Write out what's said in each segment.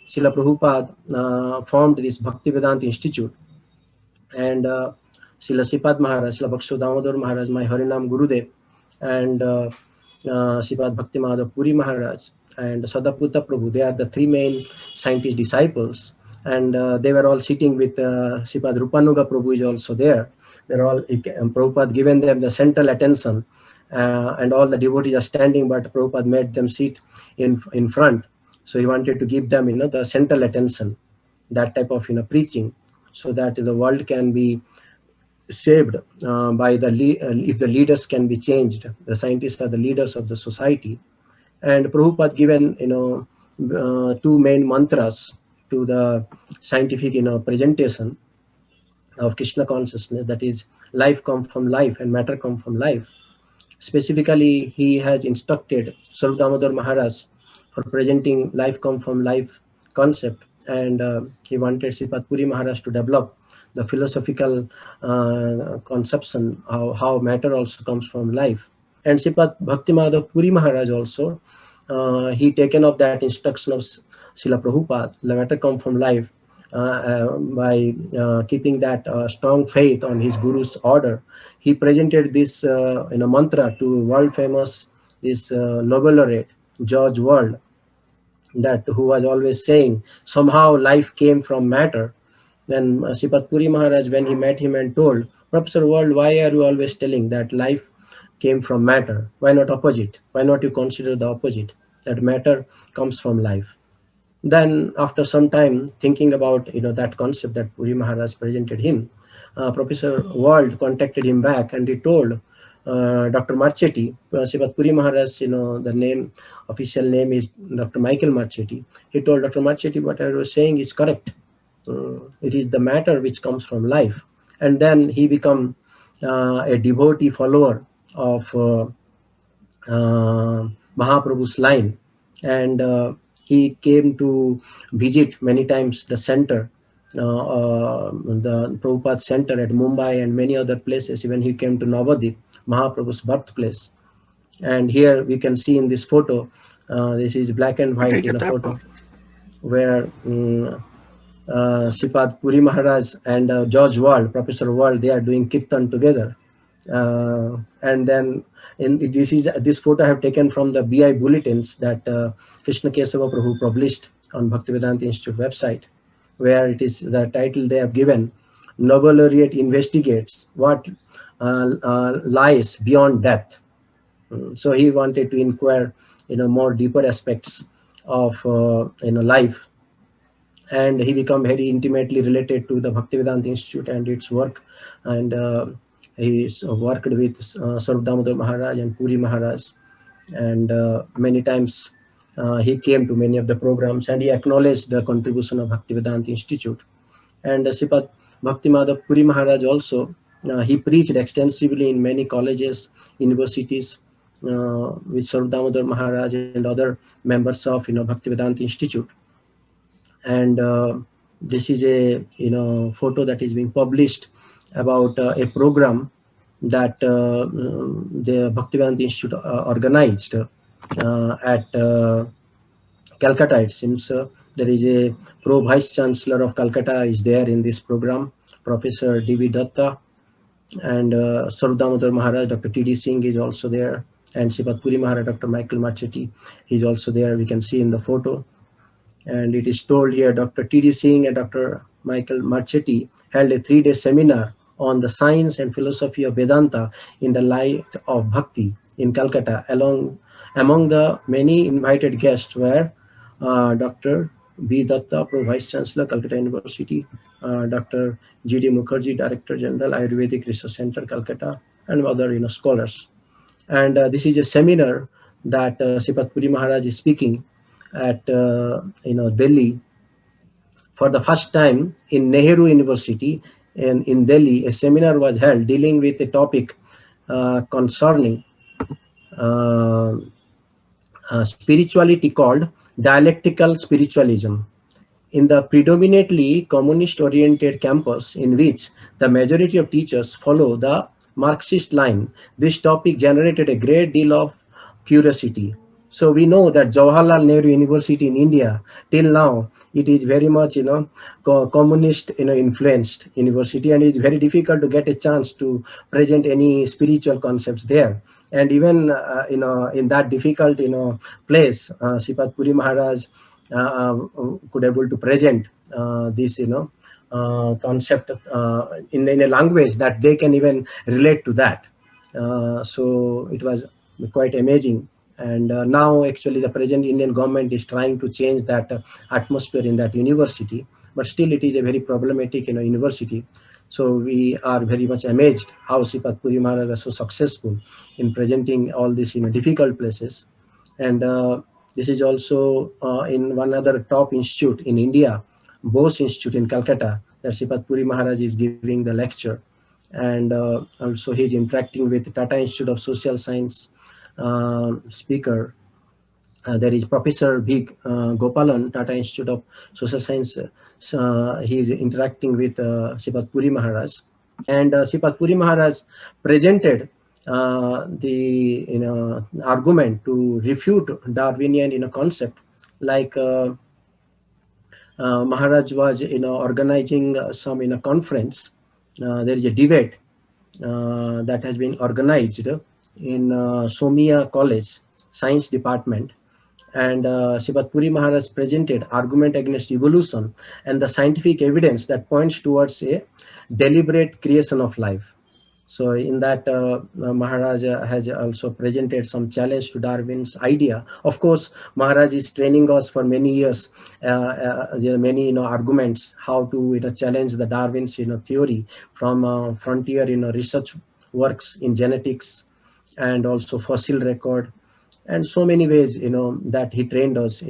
Srila Prabhupada formed this Bhaktivedanta Institute, and Srila Sripad Maharaj, Srila Bhakshu Damodar Maharaj, my Harinam Gurudev, and Sripad Bhakti Madhav Puri Maharaj, and Sadaputta Prabhu. They are the three main scientist disciples, and they were all sitting with Sripad Rupanuga Prabhu is also there. They're all Prabhupada given them the central attention, and all the devotees are standing, but Prabhupada made them sit in front. So he wanted to give them, the central attention, that type of preaching, so that the world can be saved by the if the leaders can be changed. The scientists are the leaders of the society, and Prabhupada given two main mantras to the scientific presentation of Krishna consciousness, that is, life comes from life and matter comes from life. Specifically, he has instructed Swarup Damodar Maharaj for presenting life come from life concept, and he wanted Sripad Puri Maharaj to develop the philosophical conception how matter also comes from life. And Sripad Bhakti Madhav Puri Maharaj also, he taken up that instruction of Srila Prabhupada, the matter come from life, by keeping that strong faith on his guru's order. He presented this mantra to world famous this Nobel laureate George World, that who was always saying somehow life came from matter. Then Sripad Puri Maharaj, when he met him and told, Professor World, why are you always telling that life came from matter? Why not opposite? Why not you consider the opposite, that matter comes from life? Then after some time thinking about that concept that Puri Maharaj presented him, Professor World contacted him back, and he told Dr. Marchetti, Sripad Puri Maharaj, the official name is Dr. Michael Marchetti. He told Dr. Marchetti, what I was saying is correct. It is the matter which comes from life. And then he become a devotee follower of Mahaprabhu's line, and he came to visit many times the center, the Prabhupada center at Mumbai and many other places. Even he came to Navadip, Mahaprabhu's birthplace. And here we can see in this photo, this is black and white photo, where Sripad Puri Maharaj and George World, Professor World, they are doing kirtan together. And then this photo I have taken from the BI bulletins that Krishna Kesava Prabhu published on Bhaktivedanta Institute website, where it is the title they have given, Nobel Laureate investigates what lies beyond death. So he wanted to inquire more deeper aspects of life, and he became very intimately related to the Bhaktivedanta Institute and its work, and he worked with Swarup Damodar Maharaj and Puri Maharaj, and many times he came to many of the programs, and he acknowledged the contribution of Bhaktivedanta Institute. And Sripad Bhakti Madhav Puri Maharaj also, he preached extensively in many colleges, universities, with Swarup Damodar Maharaj and other members of Bhaktivedanta Institute. And this is a photo that is being published about a program that the Bhaktivedanta Institute organized at Calcutta. It seems there is a Pro Vice Chancellor of Calcutta is there in this program, Professor D.V. Datta, and Swarup Damodar Maharaj, Dr. T.D. Singh is also there, and Sripad Puri Maharaj, Dr. Michael Marchetti is also there. We can see in the photo. And it is told here, Dr. T.D. Singh and Dr. Michael Marchetti held a 3-day seminar on the science and philosophy of Vedanta in the light of Bhakti in Calcutta. Among the many invited guests were Dr. B. Datta, Pro Vice Chancellor, Calcutta University, Dr. G.D. Mukherjee, Director General, Ayurvedic Research Center, Calcutta, and other scholars. And this is a seminar that Sripad Puri Maharaj is speaking at Delhi for the first time in Nehru University. And in Delhi, a seminar was held dealing with a topic concerning spirituality called dialectical spiritualism. In the predominantly communist-oriented campus in which the majority of teachers follow the Marxist line, this topic generated a great deal of curiosity. So we know that Jawaharlal Nehru University in India, till now, it is very much, communist, influenced university, and it's very difficult to get a chance to present any spiritual concepts there. And even, in that difficult, place, Sipat Puri Maharaj could able to present this, concept in a language that they can even relate to that. So it was quite amazing. And now actually the present Indian government is trying to change that atmosphere in that university, but still it is a very problematic, university. So we are very much amazed how Sipat Puri Maharaj was so successful in presenting all these, difficult places. And this is also in one other top institute in India, Bose Institute in Calcutta, that Sipat Puri Maharaj is giving the lecture. And also he's interacting with Tata Institute of Social Science speaker. There is Professor V. Gopalan, Tata Institute of Social Science. He is interacting with Sipat Puri Maharaj, and Sipat Puri Maharaj presented the argument to refute Darwinian concept, like Maharaj was organizing some conference. There is a debate that has been organized in Somia College Science Department, and Sipat Puri Maharaj presented argument against evolution and the scientific evidence that points towards a deliberate creation of life. So in that, Maharaj has also presented some challenge to Darwin's idea. Of course, Maharaj is training us for many years. There are many arguments how to challenge the Darwin's theory from frontier research works in genetics, and also fossil record, and so many ways that he trained us,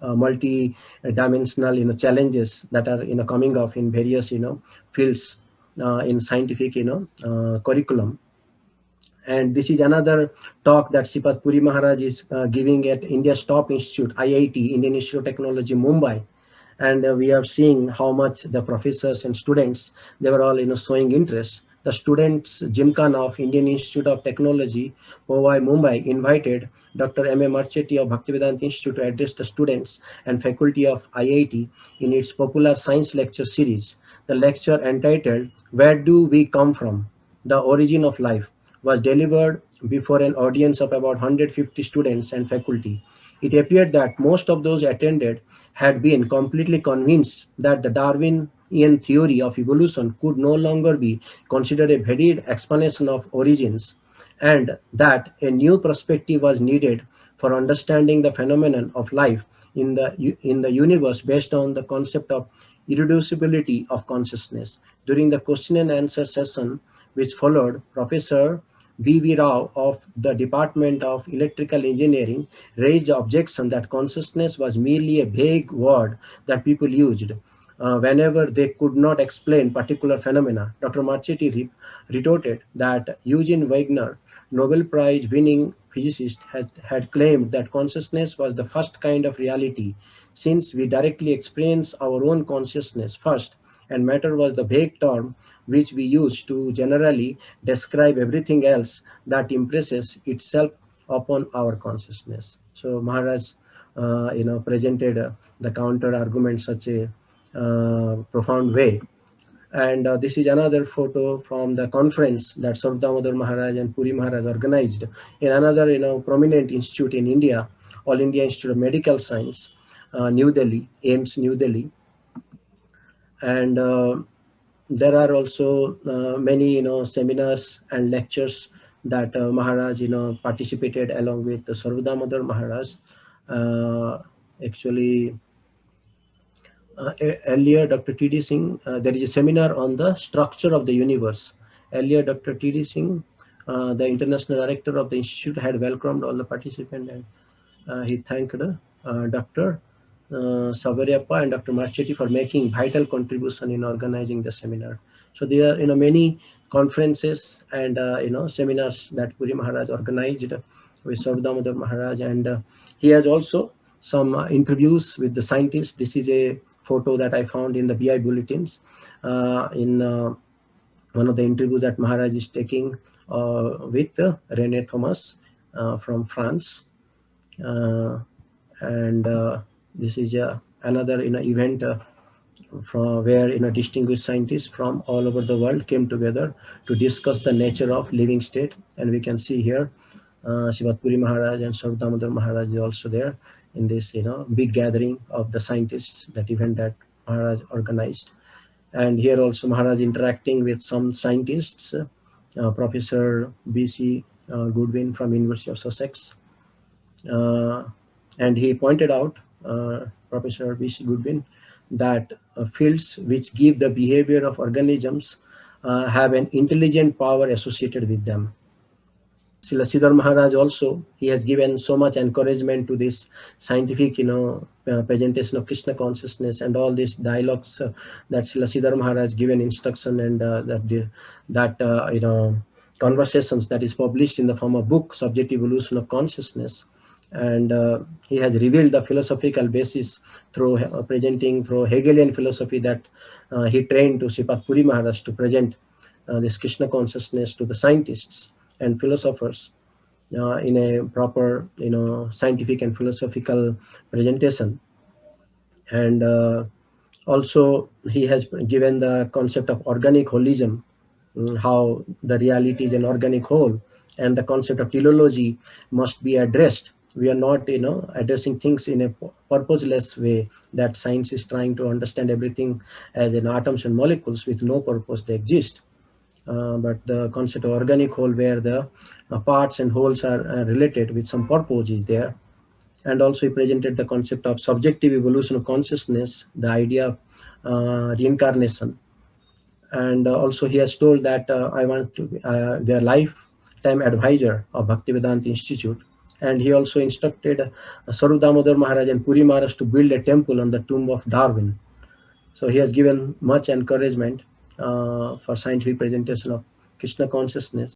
multi-dimensional challenges that are coming up in various fields in scientific curriculum. And this is another talk that Sipat Puri Maharaj is giving at India's top institute, IIT, Indian Institute of Technology, Mumbai. And we are seeing how much the professors and students, they were all showing interest. The students Gymkhana of Indian Institute of Technology, Powai, Mumbai, invited Dr. M. A. Marchetti of Bhaktivedanta Institute to address the students and faculty of IIT in its popular science lecture series. The lecture, entitled "Where Do We Come From? The Origin of Life," was delivered before an audience of about 150 students and faculty. It appeared that most of those attended had been completely convinced that the Darwinian theory of evolution could no longer be considered a varied explanation of origins, and that a new perspective was needed for understanding the phenomenon of life in the universe based on the concept of irreducibility of consciousness. During the question and answer session which followed, Professor B.V. Rao of the Department of Electrical Engineering raised the objection that consciousness was merely a vague word that people used whenever they could not explain particular phenomena. Dr. Marchetti retorted that Eugene Wigner, Nobel Prize winning physicist, had claimed that consciousness was the first kind of reality, since we directly experience our own consciousness first, and matter was the vague term which we use to generally describe everything else that impresses itself upon our consciousness. So Maharaj, presented the counter argument such a profound way. And this is another photo from the conference that Swarup Damodar Maharaj and Puri Maharaj organized in another, prominent institute in India, All India Institute of Medical Science, New Delhi, AIMS, New Delhi. And there are also many, seminars and lectures that Maharaj, participated along with the Swarup Damodar Maharaj. Uh, Actually, earlier, Dr. T.D. Singh, there is a seminar on the structure of the universe. Earlier, Dr. T.D. Singh, the international director of the institute, had welcomed all the participants, and he thanked Dr. Savariappa and Dr. Marchetti for making vital contribution in organizing the seminar. So there are many conferences and seminars that Puri Maharaj organized with Swarup Damodar Maharaj, and he has also some interviews with the scientists. This is a photo that I found in the BI bulletins in one of the interviews that Maharaj is taking with René Thomas from France. And this is another event from where distinguished scientists from all over the world came together to discuss the nature of living state. And we can see here Srimad Puri Maharaj and Swarup Damodar Maharaj is also there in this big gathering of the scientists, that event that Maharaj organized. And here also Maharaj interacting with some scientists, Professor B.C. Goodwin from University of Sussex. And he pointed out, Professor B.C. Goodwin, that fields which give the behavior of organisms have an intelligent power associated with them. Srila Sridhar Maharaj also, he has given so much encouragement to this scientific, presentation of Krishna consciousness, and all these dialogues that Srila Sridhar Maharaj given instruction, and conversations that is published in the form of book, Subjective Evolution of Consciousness. And he has revealed the philosophical basis through presenting through Hegelian philosophy that he trained to Sripad Puri Maharaj to present this Krishna consciousness to the scientists and philosophers in a proper, scientific and philosophical presentation. And also he has given the concept of organic holism, how the reality is an organic whole, and the concept of teleology must be addressed. We are not, addressing things in a purposeless way, that science is trying to understand everything as in atoms and molecules with no purpose they exist. But the concept of organic whole, where the parts and wholes are related with some purpose, is there. And also he presented the concept of subjective evolution of consciousness, the idea of reincarnation. And also he has told that I want to be their lifetime advisor of Bhaktivedanta Institute. And he also instructed Swarup Damodar Maharaj and Puri Maharaj to build a temple on the tomb of Darwin. So he has given much encouragement for scientific presentation of Krishna consciousness.